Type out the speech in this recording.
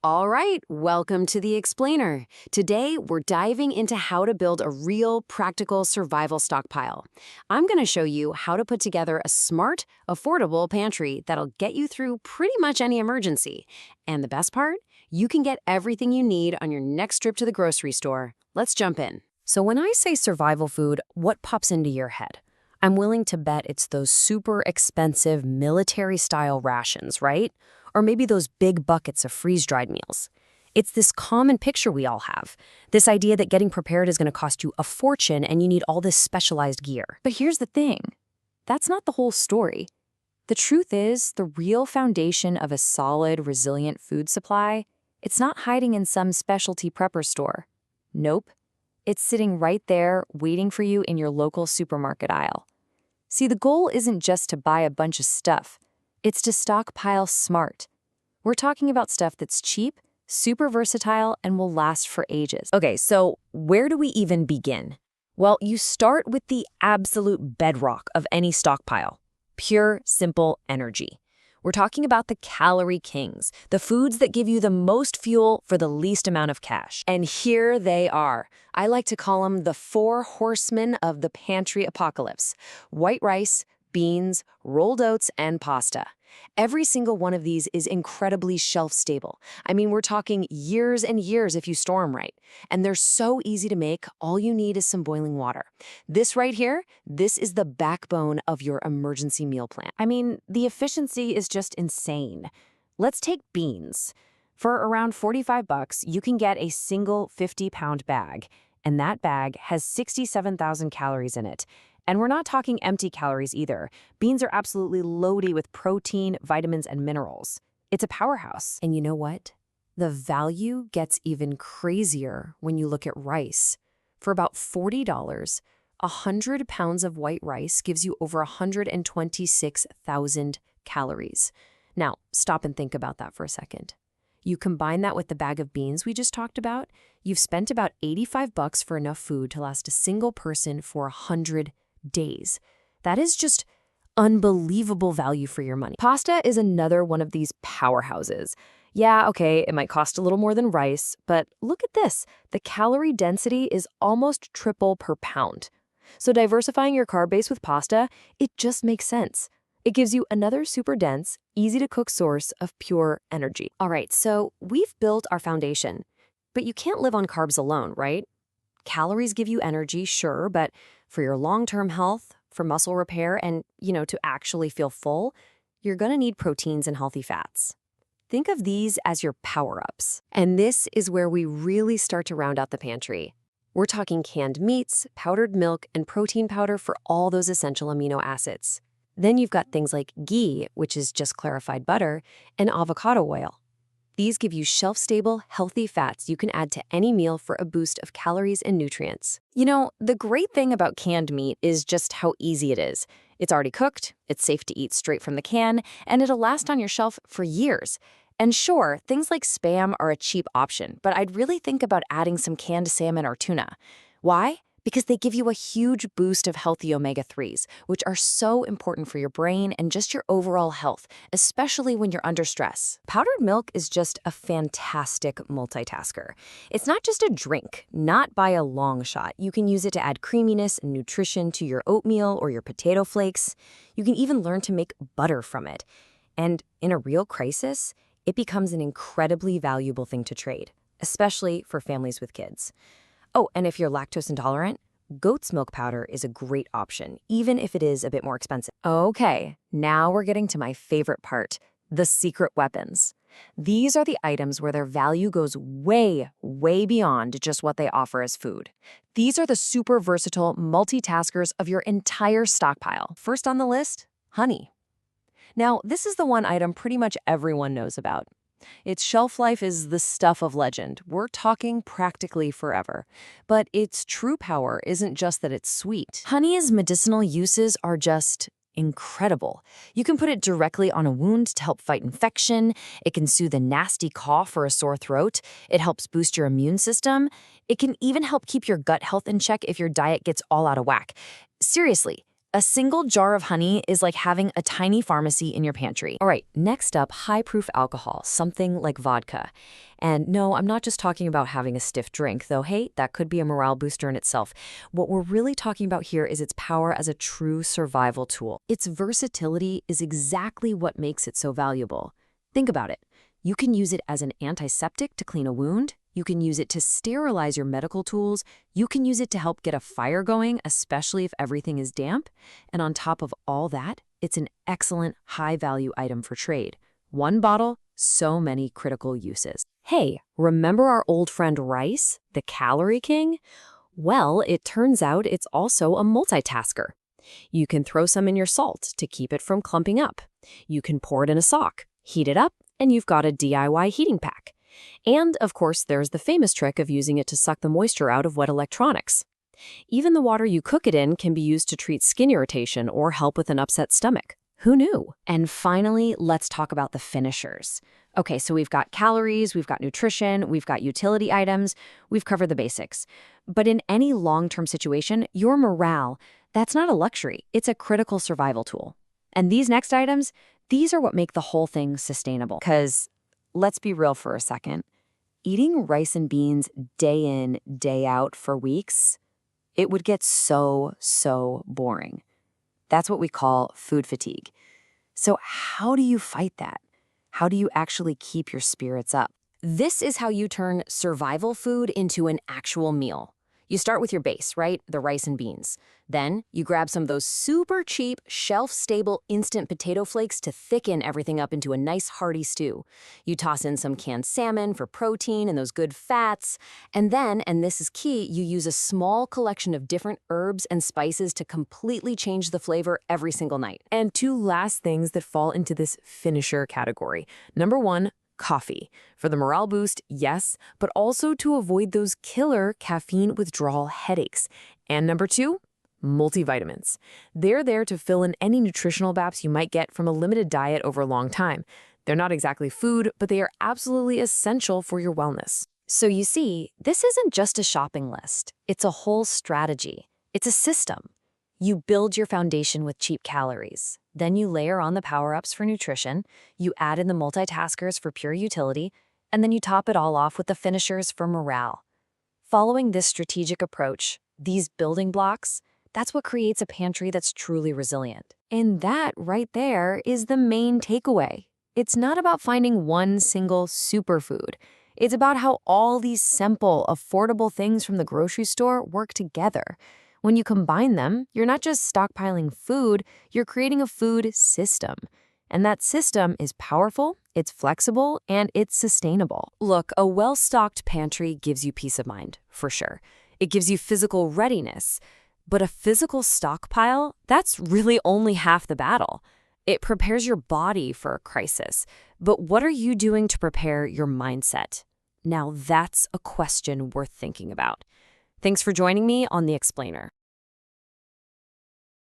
All right, welcome to the Explainer. Today, we're diving into how to build a real, practical survival stockpile. I'm going to show you how to put together a smart, affordable pantry that'll get you through pretty much any emergency. And the best part? You can get everything you need on your next trip to the grocery store. Let's jump in. So when I say survival food, what pops into your head? I'm willing to bet it's those super expensive military-style rations, right? Or maybe those big buckets of freeze-dried meals. It's this common picture we all have, this idea that getting prepared is going to cost you a fortune and you need all this specialized gear. But here's the thing. That's not the whole story. The truth is, the real foundation of a solid, resilient food supply, it's not hiding in some specialty prepper store. Nope. It's sitting right there, waiting for you in your local supermarket aisle. See, the goal isn't just to buy a bunch of stuff. It's to stockpile smart. We're talking about stuff that's cheap, super versatile, and will last for ages. Okay, so where do we even begin? Well, you start with the absolute bedrock of any stockpile: pure, simple energy. We're talking about the calorie kings, the foods that give you the most fuel for the least amount of cash. And here they are. I like to call them the four horsemen of the pantry apocalypse: white rice, beans, rolled oats, and pasta. Every single one of these is incredibly shelf-stable. I mean, we're talking years and years if you store them right. And they're so easy to make, all you need is some boiling water. This right here, this is the backbone of your emergency meal plan. I mean, the efficiency is just insane. Let's take beans. For around 45 bucks, you can get a single 50-pound bag, and that bag has 67,000 calories in it. And we're not talking empty calories either. Beans are absolutely loaded with protein, vitamins, and minerals. It's a powerhouse. And you know what? The value gets even crazier when you look at rice. For about $40, 100 pounds of white rice gives you over 126,000 calories. Now, stop and think about that for a second. You combine that with the bag of beans we just talked about, you've spent about 85 bucks for enough food to last a single person for 100 days. That is just unbelievable value for your money. Pasta is another one of these powerhouses. Yeah, okay, it might cost a little more than rice, but look at this. The calorie density is almost triple per pound. So diversifying your carb base with pasta, it just makes sense. It gives you another super dense, easy to cook source of pure energy. All right, so we've built our foundation, but you can't live on carbs alone, right? Calories give you energy, sure, but for your long-term health, for muscle repair, and, to actually feel full, you're going to need proteins and healthy fats. Think of these as your power-ups. And this is where we really start to round out the pantry. We're talking canned meats, powdered milk, and protein powder for all those essential amino acids. Then you've got things like ghee, which is just clarified butter, and avocado oil. These give you shelf-stable, healthy fats you can add to any meal for a boost of calories and nutrients. You know, the great thing about canned meat is just how easy it is. It's already cooked, it's safe to eat straight from the can, and it'll last on your shelf for years. And sure, things like Spam are a cheap option, but I'd really think about adding some canned salmon or tuna. Why? Because they give you a huge boost of healthy omega-3s, which are so important for your brain and just your overall health, especially when you're under stress. Powdered milk is just a fantastic multitasker. It's not just a drink, not by a long shot. You can use it to add creaminess and nutrition to your oatmeal or your potato flakes. You can even learn to make butter from it. And in a real crisis, it becomes an incredibly valuable thing to trade, especially for families with kids. Oh, and if you're lactose intolerant, goat's milk powder is a great option, even if it is a bit more expensive. Okay, now we're getting to my favorite part, the secret weapons. These are the items where their value goes way, way beyond just what they offer as food. These are the super versatile multitaskers of your entire stockpile. First on the list, honey. Now, this is the one item pretty much everyone knows about. Its shelf life is the stuff of legend. We're talking practically forever. But its true power isn't just that it's sweet. Honey's medicinal uses are just incredible. You can put it directly on a wound to help fight infection. It can soothe a nasty cough or a sore throat. It helps boost your immune system. It can even help keep your gut health in check if your diet gets all out of whack. Seriously, A single jar of honey is like having a tiny pharmacy in your pantry. All right, next up, high-proof alcohol, something like vodka. And no, I'm not just talking about having a stiff drink, though, hey, that could be a morale booster in itself. What we're really talking about here is its power as a true survival tool. Its versatility is exactly what makes it so valuable. Think about it. You can use it as an antiseptic to clean a wound. You can use it to sterilize your medical tools. You can use it to help get a fire going, especially if everything is damp. And on top of all that, it's an excellent high-value item for trade. One bottle, so many critical uses. Hey, remember our old friend rice, the calorie king? Well, it turns out it's also a multitasker. You can throw some in your salt to keep it from clumping up. You can pour it in a sock, heat it up, and you've got a DIY heating pack. And, of course, there's the famous trick of using it to suck the moisture out of wet electronics. Even the water you cook it in can be used to treat skin irritation or help with an upset stomach. Who knew? And finally, let's talk about the finishers. Okay, so we've got calories, we've got nutrition, we've got utility items, we've covered the basics. But in any long-term situation, your morale, that's not a luxury, it's a critical survival tool. And these next items, these are what make the whole thing sustainable. Because let's be real for a second. Eating rice and beans day in, day out for weeks, it would get so boring. That's what we call food fatigue. So how do you fight that? How do you actually keep your spirits up? This is how you turn survival food into an actual meal. You start with your base, right? The rice and beans. Then you grab some of those super cheap, shelf-stable instant potato flakes to thicken everything up into a nice hearty stew. You toss in some canned salmon for protein and those good fats. And then, and this is key, you use a small collection of different herbs and spices to completely change the flavor every single night. And two last things that fall into this finisher category. Number one, coffee. For the morale boost, yes, but also to avoid those killer caffeine withdrawal headaches. And number two, multivitamins. They're there to fill in any nutritional gaps you might get from a limited diet over a long time. They're not exactly food, but they are absolutely essential for your wellness. So you see, this isn't just a shopping list. It's a whole strategy. It's a system. You build your foundation with cheap calories. Then you layer on the power-ups for nutrition, you add in the multitaskers for pure utility, and then you top it all off with the finishers for morale. Following this strategic approach, these building blocks, that's what creates a pantry that's truly resilient. And that right there is the main takeaway. It's not about finding one single superfood. It's about how all these simple, affordable things from the grocery store work together. When you combine them, you're not just stockpiling food, you're creating a food system. And that system is powerful, it's flexible, and it's sustainable. Look, a well-stocked pantry gives you peace of mind, for sure. It gives you physical readiness. But a physical stockpile, that's really only half the battle. It prepares your body for a crisis. But what are you doing to prepare your mindset? Now that's a question worth thinking about. Thanks for joining me on The Explainer.